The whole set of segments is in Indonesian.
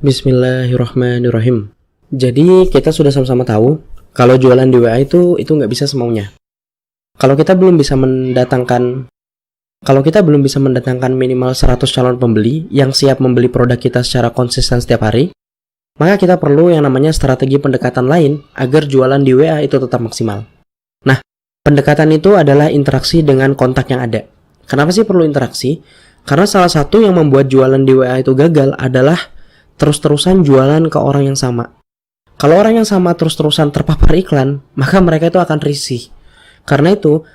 Bismillahirrahmanirrahim. Jadi kita sudah sama-sama tahu kalau jualan di WA itu nggak bisa semaunya. Kalau kita belum bisa mendatangkan minimal 100 calon pembeli yang siap membeli produk kita secara konsisten setiap hari, maka kita perlu yang namanya strategi pendekatan lain agar jualan di WA itu tetap maksimal. Nah, pendekatan itu adalah interaksi dengan kontak yang ada. Kenapa sih perlu interaksi? Karena salah satu yang membuat jualan di WA itu gagal adalah terus-terusan jualan ke orang yang sama. Kalau orang yang sama terus-terusan terpapar iklan, maka mereka itu akan risih. Karena itu,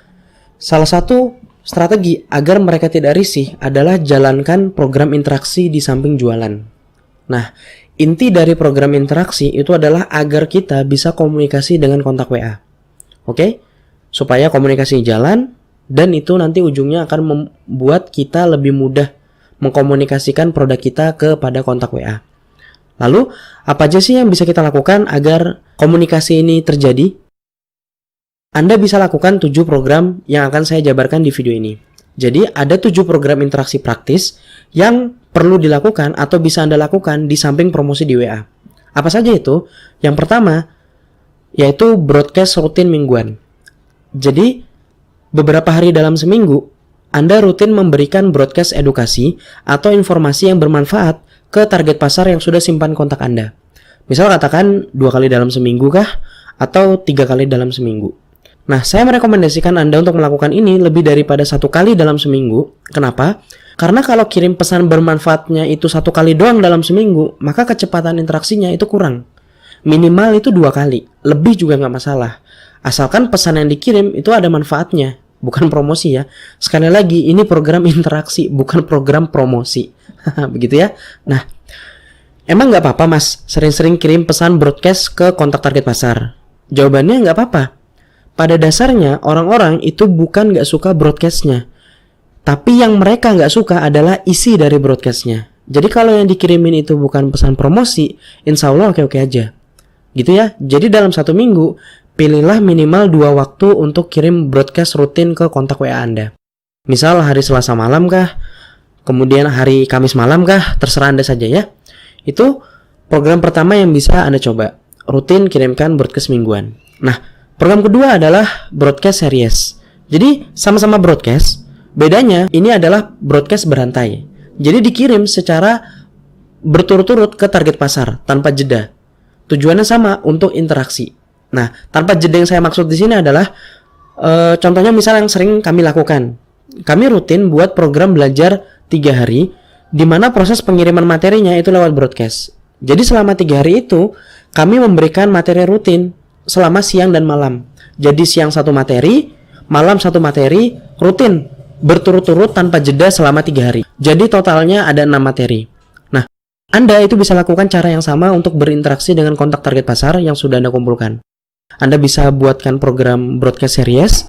salah satu strategi agar mereka tidak risih adalah jalankan program interaksi di samping jualan. Nah, inti dari program interaksi itu adalah agar kita bisa komunikasi dengan kontak WA. Oke? Supaya komunikasi jalan, dan itu nanti ujungnya akan membuat kita lebih mudah mengkomunikasikan produk kita kepada kontak WA. Lalu, apa aja sih yang bisa kita lakukan agar komunikasi ini terjadi? Anda bisa lakukan 7 program yang akan saya jabarkan di video ini. Jadi, ada 7 program interaksi praktis yang perlu dilakukan atau bisa Anda lakukan di samping promosi di WA. Apa saja itu? Yang pertama, yaitu broadcast rutin mingguan. Jadi, beberapa hari dalam seminggu, Anda rutin memberikan broadcast edukasi atau informasi yang bermanfaat ke target pasar yang sudah simpan kontak Anda. Misal katakan 2 kali dalam seminggu kah? Atau 3 kali dalam seminggu. Nah, saya merekomendasikan Anda untuk melakukan ini lebih daripada 1 kali dalam seminggu. Kenapa? Karena kalau kirim pesan bermanfaatnya itu 1 kali doang dalam seminggu, maka kecepatan interaksinya itu kurang. Minimal itu 2 kali. Lebih juga nggak masalah. Asalkan pesan yang dikirim itu ada manfaatnya. Bukan promosi ya. Sekali lagi, ini program interaksi, bukan program promosi. Begitu ya. Nah, emang nggak apa-apa mas sering-sering kirim pesan broadcast ke kontak target pasar? Jawabannya nggak apa-apa. Pada dasarnya, orang-orang itu bukan nggak suka broadcastnya. Tapi yang mereka nggak suka adalah isi dari broadcastnya. Jadi kalau yang dikirimin itu bukan pesan promosi, insya Allah oke-oke aja. Gitu ya. Jadi dalam 1 minggu, pilihlah minimal 2 waktu untuk kirim broadcast rutin ke kontak WA Anda. Misal hari Selasa malam kah? Kemudian hari Kamis malam kah? Terserah Anda saja ya. Itu program pertama yang bisa Anda coba. Rutin kirimkan broadcast mingguan. Nah, program kedua adalah broadcast series. Jadi sama-sama broadcast, bedanya ini adalah broadcast berantai. Jadi dikirim secara berturut-turut ke target pasar tanpa jeda. Tujuannya sama, untuk interaksi. Nah, tanpa jeda yang saya maksud di sini adalah contohnya misal yang sering kami lakukan. Kami rutin buat program belajar 3 hari, di mana proses pengiriman materinya itu lewat broadcast. Jadi selama 3 hari itu, kami memberikan materi rutin selama siang dan malam. Jadi siang 1 materi, malam 1 materi, rutin, berturut-turut tanpa jeda selama 3 hari. Jadi totalnya ada 6 materi. Nah, Anda itu bisa lakukan cara yang sama untuk berinteraksi dengan kontak target pasar yang sudah Anda kumpulkan. Anda bisa buatkan program broadcast series,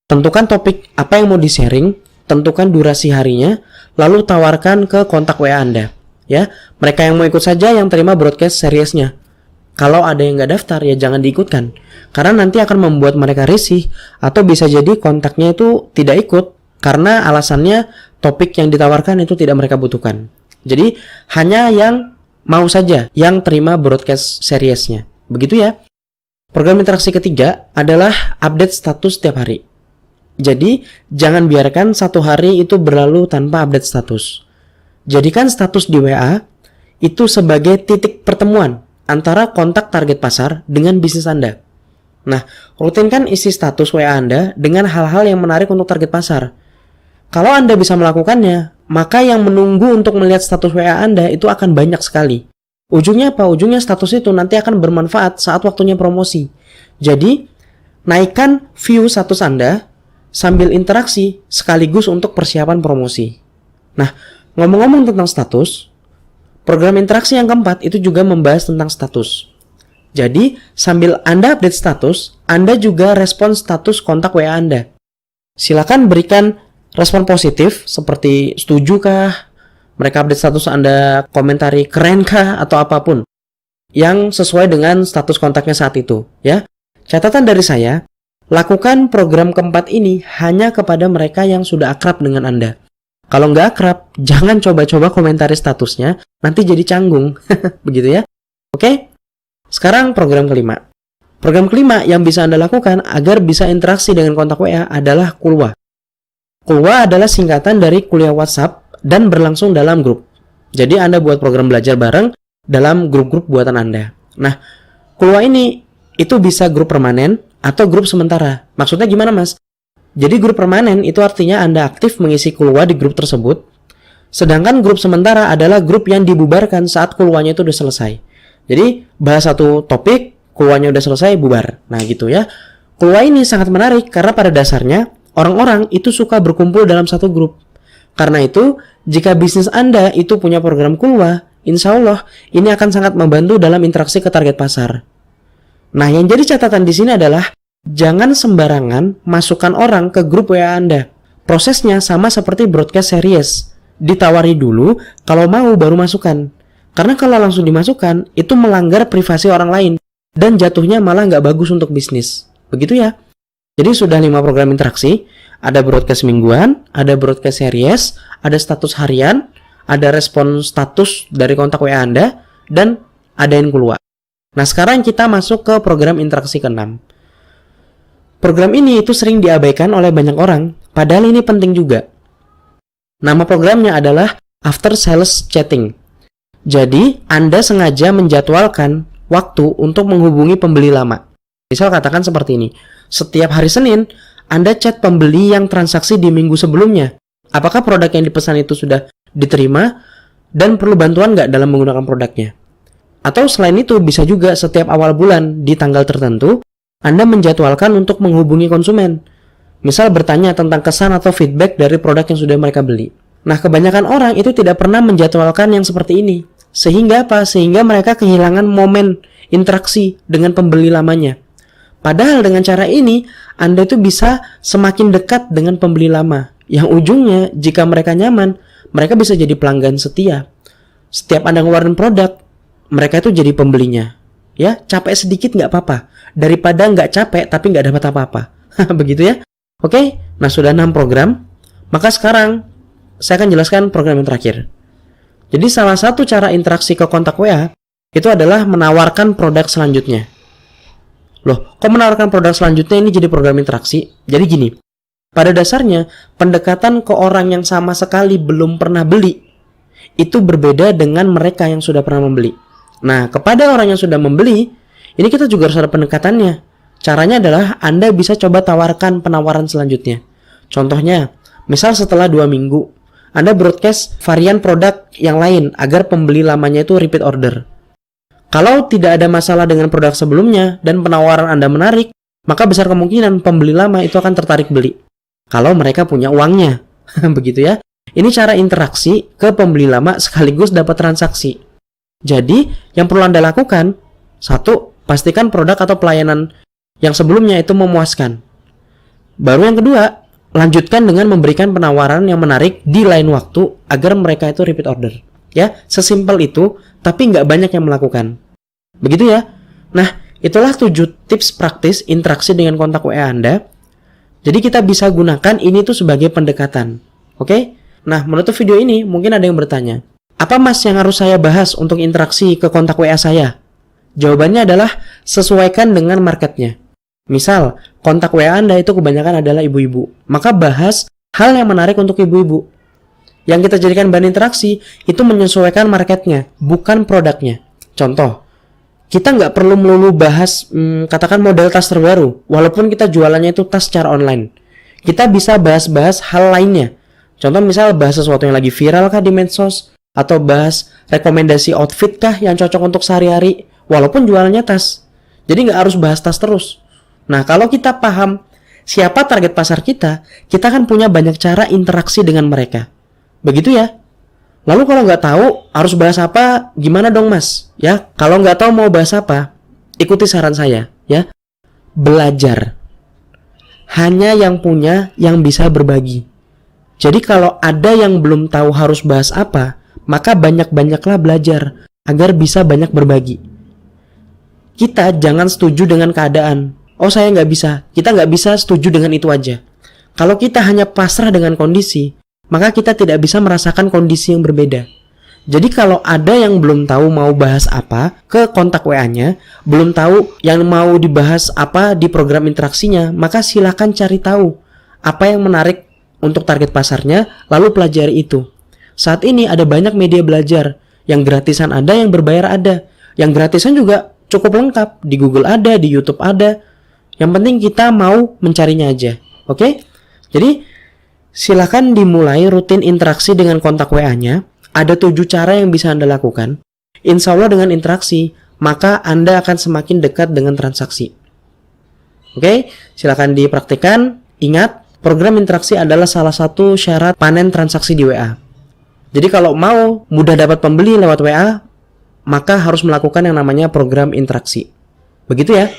tentukan topik apa yang mau di-sharing, tentukan durasi harinya, lalu tawarkan ke kontak WA Anda. Ya, mereka yang mau ikut saja yang terima broadcast seriesnya. Kalau ada yang nggak daftar, ya jangan diikutkan. Karena nanti akan membuat mereka risih, atau bisa jadi kontaknya itu tidak ikut, karena alasannya topik yang ditawarkan itu tidak mereka butuhkan. Jadi, hanya yang mau saja yang terima broadcast seriesnya. Begitu ya. Program interaksi ketiga adalah update status setiap hari. Jadi, jangan biarkan 1 hari itu berlalu tanpa update status. Jadikan status di WA itu sebagai titik pertemuan antara kontak target pasar dengan bisnis Anda. Nah, rutinkan isi status WA Anda dengan hal-hal yang menarik untuk target pasar. Kalau Anda bisa melakukannya, maka yang menunggu untuk melihat status WA Anda itu akan banyak sekali. Ujungnya apa? Ujungnya status itu nanti akan bermanfaat saat waktunya promosi. Jadi, naikkan view status Anda sambil interaksi sekaligus untuk persiapan promosi. Nah, ngomong-ngomong tentang status, program interaksi yang keempat itu juga membahas tentang status. Jadi, sambil Anda update status, Anda juga respon status kontak WA Anda. Silakan berikan respon positif seperti setuju kah, mereka update status Anda komentari keren kah, atau apapun yang sesuai dengan status kontaknya saat itu, ya. Catatan dari saya, lakukan program keempat ini hanya kepada mereka yang sudah akrab dengan Anda. Kalau nggak akrab, jangan coba-coba komentari statusnya, nanti jadi canggung. Begitu ya. Oke? Sekarang program kelima. Program kelima yang bisa Anda lakukan agar bisa interaksi dengan kontak WA adalah Kulwa. Kulwa adalah singkatan dari kuliah WhatsApp dan berlangsung dalam grup. Jadi Anda buat program belajar bareng dalam grup-grup buatan Anda. Nah, Kulwa ini itu bisa grup permanen atau grup sementara. Maksudnya gimana, Mas? Jadi grup permanen itu artinya Anda aktif mengisi Kulwa di grup tersebut. Sedangkan grup sementara adalah grup yang dibubarkan saat Kulwanya itu udah selesai. Jadi bahas satu topik, Kulwanya udah selesai, bubar. Nah gitu ya. Kulwa ini sangat menarik karena pada dasarnya orang-orang itu suka berkumpul dalam satu grup. Karena itu, jika bisnis Anda itu punya program Kulwa, insya Allah ini akan sangat membantu dalam interaksi ke target pasar. Nah, yang jadi catatan di sini adalah jangan sembarangan masukkan orang ke grup WA Anda. Prosesnya sama seperti broadcast series. Ditawari dulu, kalau mau baru masukkan. Karena kalau langsung dimasukkan, itu melanggar privasi orang lain. Dan jatuhnya malah nggak bagus untuk bisnis. Begitu ya. Jadi sudah 5 program interaksi. Ada broadcast mingguan, ada broadcast series, ada status harian, ada respon status dari kontak WA Anda, dan ada yang keluar. Nah sekarang kita masuk ke program interaksi ke-6. Program ini itu sering diabaikan oleh banyak orang, padahal ini penting juga. Nama programnya adalah After Sales Chatting. Jadi, Anda sengaja menjadwalkan waktu untuk menghubungi pembeli lama. Misal katakan seperti ini. Setiap hari Senin, Anda chat pembeli yang transaksi di minggu sebelumnya. Apakah produk yang dipesan itu sudah diterima dan perlu bantuan nggak dalam menggunakan produknya? Atau selain itu, bisa juga setiap awal bulan di tanggal tertentu, Anda menjadwalkan untuk menghubungi konsumen. Misal bertanya tentang kesan atau feedback dari produk yang sudah mereka beli. Nah, kebanyakan orang itu tidak pernah menjadwalkan yang seperti ini. Sehingga apa? Sehingga mereka kehilangan momen interaksi dengan pembeli lamanya. Padahal dengan cara ini, Anda itu bisa semakin dekat dengan pembeli lama. Yang ujungnya, jika mereka nyaman, mereka bisa jadi pelanggan setia. Setiap Anda ngeluarin produk, mereka itu jadi pembelinya. Ya, capek sedikit nggak apa-apa. Daripada nggak capek tapi nggak dapat apa-apa. Begitu ya. Oke, nah sudah 6 program. Maka sekarang, saya akan jelaskan program yang terakhir. Jadi salah satu cara interaksi ke kontak WA itu adalah menawarkan produk selanjutnya. Loh, kok menawarkan produk selanjutnya ini jadi program interaksi? Jadi gini, pada dasarnya pendekatan ke orang yang sama sekali belum pernah beli itu berbeda dengan mereka yang sudah pernah membeli. Nah, kepada orang yang sudah membeli, ini kita juga harus ada pendekatannya. Caranya adalah Anda bisa coba tawarkan penawaran selanjutnya. Contohnya, misal setelah 2 minggu, Anda broadcast varian produk yang lain agar pembeli lamanya itu repeat order. Kalau tidak ada masalah dengan produk sebelumnya dan penawaran Anda menarik, maka besar kemungkinan pembeli lama itu akan tertarik beli. Kalau mereka punya uangnya. Begitu ya. Ini cara interaksi ke pembeli lama sekaligus dapat transaksi. Jadi, yang perlu Anda lakukan, 1, pastikan produk atau pelayanan yang sebelumnya itu memuaskan. Baru yang kedua, lanjutkan dengan memberikan penawaran yang menarik di lain waktu agar mereka itu repeat order. Ya, sesimpel itu, tapi nggak banyak yang melakukan. Begitu ya. Nah, itulah 7 tips praktis interaksi dengan kontak WA Anda. Jadi kita bisa gunakan ini tuh sebagai pendekatan. Oke? Nah, menutup video ini mungkin ada yang bertanya, apa Mas yang harus saya bahas untuk interaksi ke kontak WA saya? Jawabannya adalah sesuaikan dengan marketnya. Misal, kontak WA Anda itu kebanyakan adalah ibu-ibu. Maka bahas hal yang menarik untuk ibu-ibu. Yang kita jadikan bahan interaksi, itu menyesuaikan marketnya, bukan produknya. Contoh, kita nggak perlu melulu bahas, katakan model tas terbaru, walaupun kita jualannya itu tas secara online. Kita bisa bahas-bahas hal lainnya. Contoh misal bahas sesuatu yang lagi viral kah di medsos, atau bahas rekomendasi outfit kah yang cocok untuk sehari-hari, walaupun jualannya tas. Jadi nggak harus bahas tas terus. Nah, kalau kita paham siapa target pasar kita akan punya banyak cara interaksi dengan mereka. Begitu ya. Lalu kalau nggak tahu harus bahas apa, gimana dong Mas? Ya, kalau nggak tahu mau bahas apa, ikuti saran saya. Ya, belajar. Hanya yang punya yang bisa berbagi. Jadi kalau ada yang belum tahu harus bahas apa, maka banyak-banyaklah belajar agar bisa banyak berbagi. Kita jangan setuju dengan keadaan. Oh saya nggak bisa, kita nggak bisa setuju dengan itu aja. Kalau kita hanya pasrah dengan kondisi, maka kita tidak bisa merasakan kondisi yang berbeda. Jadi kalau ada yang belum tahu mau bahas apa ke kontak WA-nya, belum tahu yang mau dibahas apa di program interaksinya, maka silakan cari tahu apa yang menarik untuk target pasarnya, lalu pelajari itu. Saat ini ada banyak media belajar, yang gratisan ada, yang berbayar ada. Yang gratisan juga cukup lengkap, di Google ada, di YouTube ada. Yang penting kita mau mencarinya aja. Oke? Jadi silakan dimulai rutin interaksi dengan kontak WA-nya. Ada 7 cara yang bisa Anda lakukan. Insya Allah dengan interaksi, maka Anda akan semakin dekat dengan transaksi. Oke, silakan dipraktikkan. Ingat, program interaksi adalah salah satu syarat panen transaksi di WA. Jadi kalau mau mudah dapat pembeli lewat WA, maka harus melakukan yang namanya program interaksi. Begitu ya.